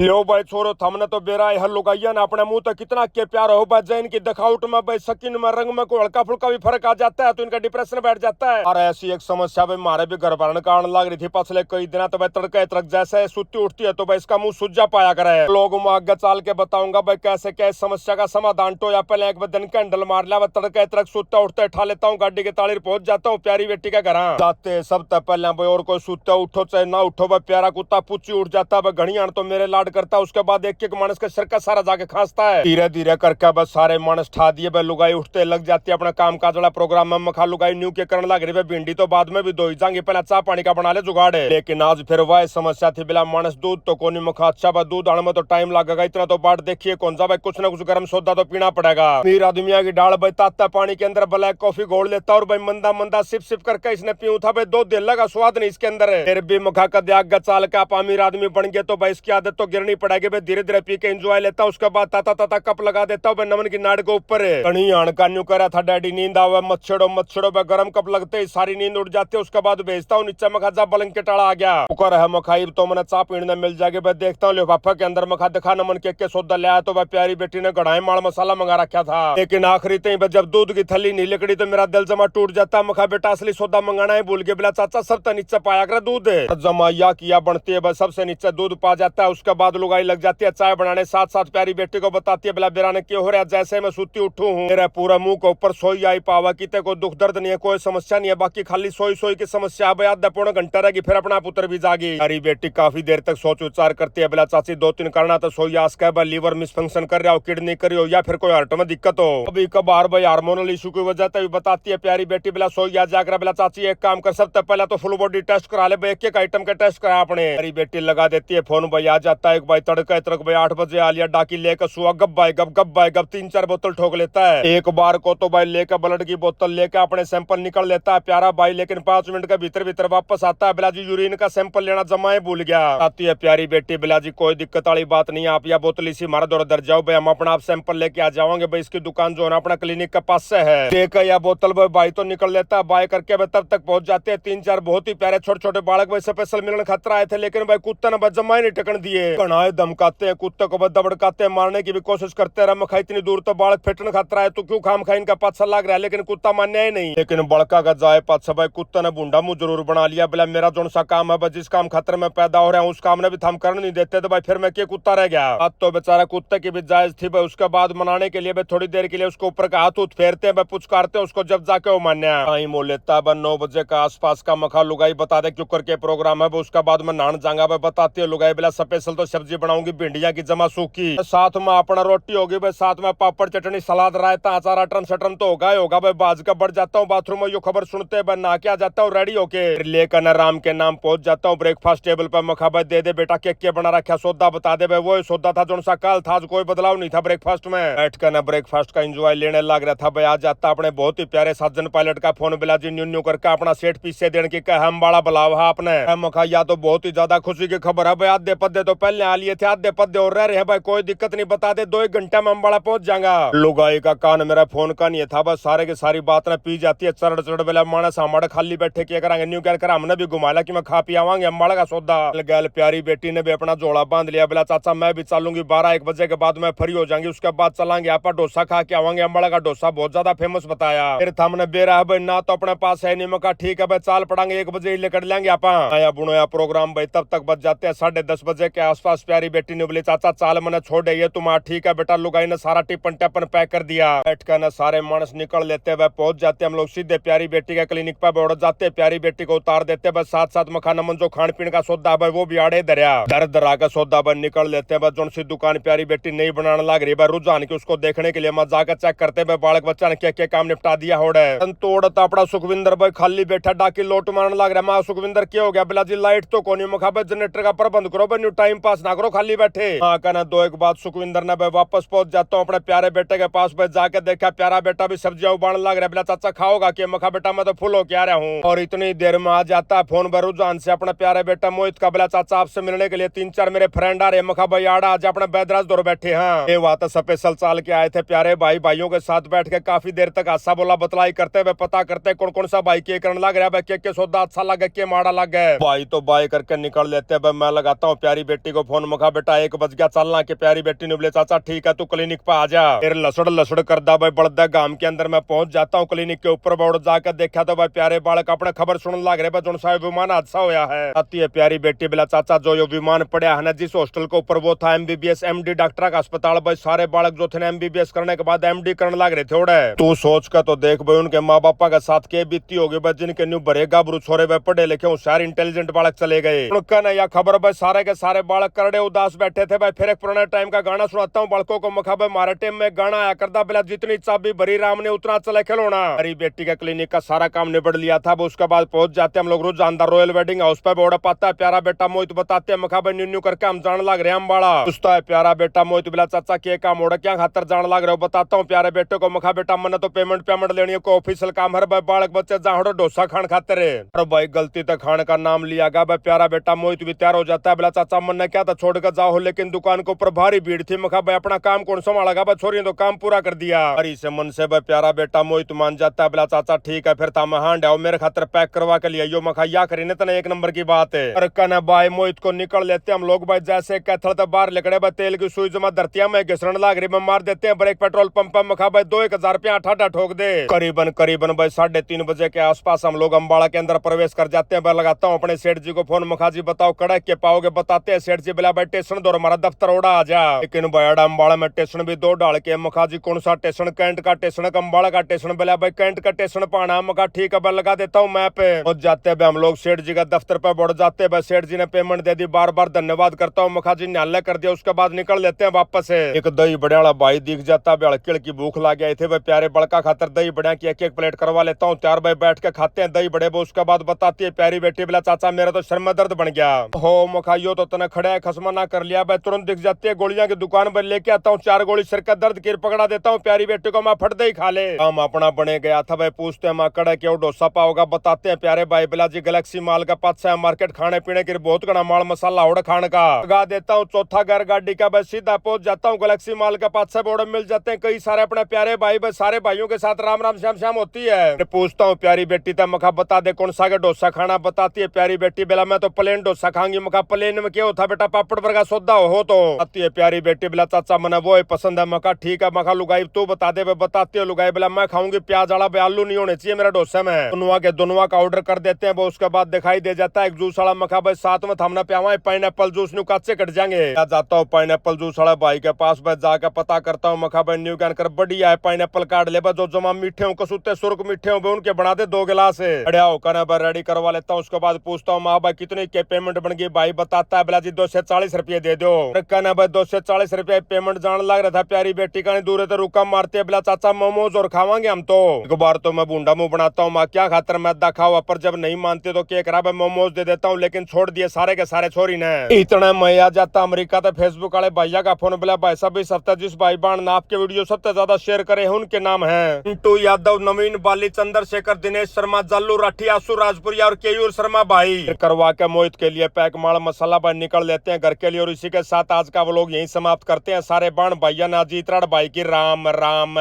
लो भाई छोरो थमने तो बेरा है हर लुगाइया ना अपने मुंह तक कितना के प्यार हो भाई जैन की दिखावट में भाई सकिन में रंग में कोई हल्का फुल्का भी फर्क आ जाता है तो इनका डिप्रेशन बैठ जाता है। और ऐसी एक समस्या भाई मारे भी घर भरने का लग रही थी पिछले कई दिन तो भाई तड़के तड़क जैसे सुती उठती है तो भाई इसका मुंह सूझा पाया करे। लोगों में आगे चाल के बताऊंगा भाई कैसे क्या समस्या का समाधान तो या पहले एक दिन कैंडल मार लिया तड़के तड़क सुता उठते उठा लेता हूँ गाड़ी के ताली पहुंच जाता हूँ प्यारी बेटी के घर जाते सब तक पहले भाई और कोई सुते उठो चाहे ना उठो भाई प्यारा कुत्ता पूछी उठ जाता है घड़ियां तो मेरे लाड करता है। उसके बाद एक एक मानस का सर का सारा जाके खांसता है। धीरे धीरे करके बस सारे मानस ठा दिए भाई लुगाई उठते लग जाती है अपना काम काज वाला प्रोग्राम में मखा लुगाई न्यू के करने लग रही है भिंडी तो बाद में भी दो ही जाएंगे पहले चाह पानी का बना ले जुगाड़ है। लेकिन आज फिर वह समस्या थी बिला मानस दूध तो कोनी मखा अच्छा बा दूध आने में तो टाइम लगेगा इतना तो बाट देखिए कौन सा भाई कुछ ना कुछ गर्म सौदा तो पीना पड़ेगा। मीर आदमिया की डाल भाई ताता पानी के अंदर ब्लैक कॉफी घोल लेता और भाई मंदा मंदा सिप सिप करके इसने पीऊ था भाई दो दिल लगा स्वाद नहीं इसके अंदर है। फिर भी मखा का त्याग चाल के आप अमीर आदमी बन गए तो भाई इसकी आदत तो गिरनी पड़ेगी भाई धीरे धीरे पी के एंजॉय लेता उसके बाद ताता ताता कप लगा देता हूँ नमन की नाड़ के ऊपर कहीं आण न्यू करा था डैडी नींद आवे मच्छड़ो मच्छड़ो पे गरम कप लगते ही सारी नींद उड़ जाती है। उसके बाद भेजता हूँ नीचे मखा जा बलंग के टाड़ा आ गया उकर है मखाई तो मैंने चाह पीने मिल जाएगी भाई देखता हूँ लिफाफा के अंदर मखा दिखा नमन के सौदा लिया तो भाई प्यारी बेटी ने कढ़ाई माल मसाला मंगा रखा था। लेकिन आखिरी तक जब दूध की थैली नहीं लिकड़ी तो मेरा दिल जमा टूट जाता मखा बेटा असली सौदा मंगाना है भूल के बिला चाचा सब तो नीचे पाया कर दूध जमाया किया बनती है सबसे नीचे दूध पा जाता है। उसके बाद लुगाई लग जाती है चाय बनाने साथ साथ प्यारी बेटी को बताती है बिला बेरा ने क्यों हो रहा जैसे मैं सूती उठू हूँ मेरा पूरा मुंह के ऊपर सोई आई पावा की कोई दुख दर्द नहीं है कोई समस्या नहीं है बाकी खाली सोई सोई की समस्या है आधा पौना घंटा रहेगी फिर अपना पुत्र भी जागी। अरे बेटी काफी देर तक सोच विचार करती है बिला चाची दो तीन करना तो सोई आस का लीवर मिसफंक्शन कर रहा हो किडनी कर रही हो या फिर कोई हार्ट में दिक्कत हो अभी कबार भाई हार्मोनल इशू की वजह से बताती है प्यारी बेटी बिला सोई आ जाकर बिला चाची एक काम कर सकता पहले तो फुल बॉडी टेस्ट करा ले भाई एक एक आइटम का टेस्ट करा अपने। अरे बेटी लगा देती है फोन भाई आ जाता है एक भाई तड़का तड़क भाई 8 बजे आ लिया डाकी लेकर सुआ गप भाई गप 3-4 बोतल ठोक लेता है। एक बार को तो भाई लेकर ब्लड की बोतल लेकर अपने सैंपल निकल लेता है प्यारा भाई लेकिन 5 मिनट के भीतर भीतर वापस आता है बिलाजी यूरिन का सैंपल लेना जमा भूल गया। आती है प्यारी बेटी बिलाजी कोई दिक्कत वाली बात नहीं आप या बोतल इसी मारा दौर दर जाओ भाई हम अपना आप सैंपल लेके आ जाओगे भाई इसकी दुकान जो है अपना क्लिनिक के पास से है लेकर या बोतल भाई तो निकल लेता है बाय करके भाई तब तक पहुंच जाते हैं 3-4 बहुत ही प्यारे छोटे छोटे बालक भाई स्पेशल मिलन खतरा आए थे लेकिन भाई कुत्ते ने जमा ही नहीं टकन दिए कनाए धमकाते हैं कुत्ते को दबड़काते हैं मारने की भी कोशिश करते रहे मखा इतनी दूर तो बालक फेटन खतरा है तो क्यों खाम खा इनका पाछा लग रहा है लेकिन कुत्ता मान्य ही नहीं। लेकिन बड़का का जाए पाछा भाई कुत्ता ने बूंडा मुंह जरूर बना लिया बोला मेरा जो सा काम है जिस काम खतरे में पैदा हो रहा है उस काम ने भी थम करने नहीं देते तो भाई फिर मैं क्या कुत्ता रह गया। अब तो बेचारा कुत्ते की भी जायज थी भाई उसके बाद मनाने के लिए थोड़ी देर के लिए उसको ऊपर का हाथ उठ फेरते हैं पुचकारते हैं उसको जब जाके वो मान्या टाइम हो लेता है 9 बजे का आसपास का मखा लुगाई बता दे क्यों करके प्रोग्राम है उसके बाद में नान जाऊंगा भाई बताती है लुगाई बिला स्पेशल तो सब्जी बनाऊंगी भिंडिया की जमा सूखी साथ में अपना रोटी होगी भाई साथ में पापड़ चटनी सलाद रायता अचार अटरम सटरम तो होगा भाई बाज का बढ़ जाता हूँ बाथरूम में यो खबर सुनते भाई ना क्या जाता हूँ रेडी होके लेकर न राम के नाम पहुंच जाता हूँ ब्रेकफास्ट टेबल पर मखा भाई दे दे बेटा क्या बना रखा सौदा बता दे भाई वो सौदा था जो सा कल था कोई बदलाव नहीं था ब्रेकफास्ट में बैठ कर न ब्रेकफास्ट का एंजॉय लेने लग रहा था भाई आ जाता अपने बहुत ही प्यारे सज्जन पायलट का फोन बिलाजी न्यू न्यू करके अपना सेट पीछे देने की कह हम बड़ा बुलाव है आपने मखा या तो बहुत ही ज्यादा खुशी की खबर है भाई आधे पद्दे तो पहले आ लिए थे आधे पद्दे और रह रहे भाई कोई दिक्कत नहीं बता दे 2 घंटे में अम्बाड़ा पहुंच जाएगा। लुगाई का कान मेरा फोन का नहीं था बस सारे की सारी बात ना पी जाती है चढ़ चढ़ बेला मानस हमारे खाली बैठे क्या करेंगे न्यू कह कर हमने भी घुमा लिया कि मैं खा पी आवांगे अम्बाड़ा का सौदा गैल प्यारी बेटी ने भी अपना जोड़ा बांध लिया बोला चाचा मैं भी चलूंगी 12-1 बजे के बाद मैं फ्री हो जाऊंगी उसके बाद चलांगे आप डोसा खा के आवांगे अम्बाड़ा का डोसा बहुत ज्यादा फेमस बताया। फिर हमने बेरा है भाई ना तो अपने पास है नहीं मका ठीक है भाई चाल पड़ांगे 1 बजे ही लेकर लेंगे आप आया बुनोया प्रोग्राम भाई तब तक बच जाते हैं 10:30 बजे के आसपास। प्यारी बेटी ने बोली चाचा चाल मैंने छोड़े ये तुम ठीक है बेटा लुगाई ने सारा टिपन टैपन पैक कर दिया बैठ कर न सारे मानस निकल लेते हुए पहुंच जाते हम लोग सीधे प्यारी बेटी के क्लिनिक पर दौड़ जाते प्यारी बेटी को उतार देते बस साथ साथ मखा नमन जो खान पीने का सौदा है वो भी आड़े दरिया दर दरा का सौदा बन निकल लेते हैं बस जो सी दुकान प्यारी बेटी नहीं बनाने लग रही रुझान की उसको देखने के लिए मैं जाकर चेक करते हुए बालक बच्चा ने क्या काम निपटा दिया होड़े तोड़ता अपना सुखविंदर भाई खाली बैठा डाकी लोट मारने लग रहा है सुखविंदर क्या हो गया बिलाजी लाइट तो कोनी मखा जनरेटर का प्रबंध करो भाई टाइम पास ना करो खाली बैठे। हाँ कहना 2 बाद सुखविंदर ने भाई वापस पहुंच जाता हूँ अपने प्यारे बेटे के पास भाई जाके देखा प्यारा बेटा भी सब्जियां उबालने लग रहा है बिला चाचा खाओगा कि मखा बेटा मैं तो फुल हो के आ रहा हूँ और इतनी देर में आ जाता है फोन पर रुझान से अपना प्यारे बेटा मोहित का बिला चाचा आपसे मिलने के लिए 3-4 मेरे फ्रेंड आ रहे मखा भाई आड़ा आज अपने बैदराज दौर बैठे। हाँ ये बात स्पेशल चाल के आए थे प्यारे भाई भाइयों के साथ बैठ के काफी देर तक हासा बोला बतलाई करते हुए पता करते कौन कौन सा भाई के करने लग रहा है के सौदा अच्छा लगे के माड़ा लग गए भाई तो बाय करके निकल लेते हैं मैं लगाता हूँ प्यारी बेटी को फोन मखा बेटा 1 बज गया चलना के प्यारी बेटी ने बोले चाचा ठीक है तू क्लिनिक पे आ जा। फिर लसड़ करदा भाई बढ़दा गांव के अंदर मैं पहुंच जाता हूँ। क्लिनिक के ऊपर बोर्ड जाकर देखा तो भाई प्यारे बालक अपने खबर सुनने लग रहे जो सा विमान हादसा होया है। आती है प्यारी बेटी बोला चाचा जो यो विमान पड़ा है ना जिस हॉस्टल के ऊपर वो था MBBS MD डॉक्टर का अस्पताल। भाई सारे बालक जो थे MBBS करने के बाद MD करने लग रहे थे। तू सोच कर तो देख भाई उनके माँ बापा के साथ के बीती होगी भाई जिनके न्यू भरे गाभरू छोरे भाई पढ़े लिखे होशियार इंटेलिजेंट बालक चले गए। उनका ना यह खबर भाई सारे के सारे बालक करड़े उदास बैठे थे। भाई फिर एक पुराने टाइम का गाना सुनाता हूँ बालकों को मखा भाई मारे टाइम में गाना आया करता बेला जितनी चाबी भरी राम ने उतना चले खिलौना। मेरी बेटी का क्लिनिक का सारा काम निबड़ लिया था। उसके बाद पहुंच जाते हम लोग रोज अंदर रॉयल वेडिंग हाउस पे बोड़ा पाता है प्यारा बेटा मोहित बताते हैं मखा भाई न्यू करके हम जान लग रहे हैं अम्बाड़ा। पूछता है प्यारा बेटा मोहित बिला चाचा के काम मोड़ा क्या खातर जान लग रहे हो बताता हूँ प्यारे बेटे को मखा बेटा मैंने तो पेमेंट लेनी है को ऑफिशियल काम है भाई बालक बच्चे जहाँ डोसा खान खाते रहे। अरे भाई गलती तक खाने का नाम लिया गया भाई प्यारा बेटा मोहित भी तैयार हो जाता है बोला चाचा मन ने क्या था छोड़ कर जाओ लेकिन दुकान के ऊपर भारी भीड़ थी। मखा भाई अपना काम कौन संभालेगा भाई छोरी तो काम पूरा कर दिया। अरे से मन से भाई प्यारा बेटा मोहित मान जाता है बोला चाचा ठीक है फिर था हांड आओ मेरे खातर पैक करवा के लिए यो मखा या करी नहीं 1 नंबर की बात है। अरे कहना भाई मोहित को निकल लेते हम लोग भाई जैसे कैथल तक बाहर लिकड़े भाई तेल की सुई जमा धरतिया में घिसण लाग रही मैं मार देते हैं ब्रेक पेट्रोल पंप पर मखा भाई 2-1000 रुपया आठा ठोक दे। करीबन भाई 3:30 बजे के आसपास हम लोग अम्बाड़ा के अंदर प्रवेश कर जाते हैं। मैं लगाता हूँ अपने सेठ जी को फोन मखा जी बताओ कड़क के पाओगे बताते हैं। सेठ जी बोला भाई स्टेशन दो हमारा दफ्तर ओढ़ा आ जा। लेकिन बड़ा अम्बाड़ा में स्टेशन भी 2 डाल के मखा जी कौन सा स्टेशन कैंट का स्टेशन अम्बाड़ा का स्टेशन बोला भाई कैंट का स्टेशन पाना मखा ठीक है लगा देता हूँ मैप पे। पहुंच जाते हैं हम लोग सेठ जी का दफ्तर पे बढ़ जाते हैं। सेठ जी ने पेमेंट दे दी बार बार धन्यवाद करता हूँ मखा जी ने हल्ला कर दिया। उसके बाद निकल लेते हैं वापस। एक दही बड़े वाला भाई दिख जाता है हड़किड़ की भूख लग गए थे भाई प्यारे बड़का खातर दही बड़े की एक प्लेट करवा लेता हूँ। 4 भाई बैठ के खाते हैं दही बड़े। उसके बाद बताती है प्यारी बेटी बोला चाचा मेरा तो सर में दर्द बन गया हो मखाइयो तो तना खड़ा है खसमा ना कर लिया भाई तुरंत दिख जाती है गोलियां की दुकान पर लेके आता हूँ 4 गोली सिर का दर्द गिर पकड़ा देता हूँ। प्यारी बेटी को मैं फट दही खा ले हम अपना बने गया था भाई पूछते हैं माँ कड़ा के डोसा पाओगा बताते हैं प्यारे भाई बिला जी गैलेक्सी माल का पास है मार्केट खाने पीने की बहुत घना माल मसाला उड़ खाने का लगा देता हूँ। चौथा घर गाड़ी का बस सीधा पहुंच जाता हूँ गैलेक्सी माल का पास से बोर्ड मिल जाते हैं कई सारे अपने प्यारे भाई बस सारे भाइयों के साथ राम राम श्याम श्याम होती है। पूछता हूँ प्यारी बेटी था मखा बता दे कौन सा का डोसा खाना बताती है प्यारी बेटी बेला मैं तो प्लेन डोसा खाऊंगी। मखा प्लेन में क्या होता बेटा पापड़ पर का सौदा हो तो आती है प्यारी बेटी बेला चाचा मना वो है पसंद है। मखा ठीक है मखा लुगाई तू बता दे बताती है लुगाई बेला मैं खाऊंगी प्याज वाला आलू नहीं होने चाहिए मेरा डोसा में दोनों का ऑर्डर कर देते हैं। उसके बाद दिखाई दे जाता है एक जूस वाला मखा भाई साथ में थमना प्यावा पाइनएप्पल जूस न्यू काचे कट जाएंगे। जाता हूँ पाइनएप्पल जूस वाला भाई के पास भाई जाकर पता करता हूँ मखा भाई न्यू कहकर बढ़िया है पाइनएप्पल काट ले जो जमा मीठे हो कसुते सुर्ख मीठे हो उनके बना दे 2 गिलास बढ़िया होकर रेडी करवा लेता हूँ। उसके बाद पूछता हूँ माँ भाई कितनी के पेमेंट बन गई भाई बताता है बिला जी 240 रुपये दे दो। कहना भाई 240 रुपये पेमेंट जान लग रहा था प्यारी बेटी का दूर तो रुका मारते बिला चाचा मोमोज और खावांगे हम तो एक बार तो मैं बूंडा मुंह बनाता हूँ माँ क्या खातर मैदा खाओ पर जब नहीं मानते तो क्या करा मोमोज दे देता हूँ लेकिन छोड़ दिए सारे के सारे छोरी ने। इतना मैं आ जाता अमेरिका तो फेसबुक वाले भैया का फोन बोला भाई सब इस हफ्ते जिस भाई बहन ने आपके वीडियो सबसे ज्यादा शेयर करे हैं उनके नाम है पिंटू यादव नवीन बाली चंद्रशेखर दिनेश शर्मा जालू राठी आसू राजपुरिया और केयूर शर्मा भाई करवा के मोहित के लिए पैक माल मसाला भाई निकल लेते हैं घर के लिए। और इसी के साथ आज का व्लॉग यहीं समाप्त करते हैं। सारे बाण भैया नाजीत भाई की राम राम।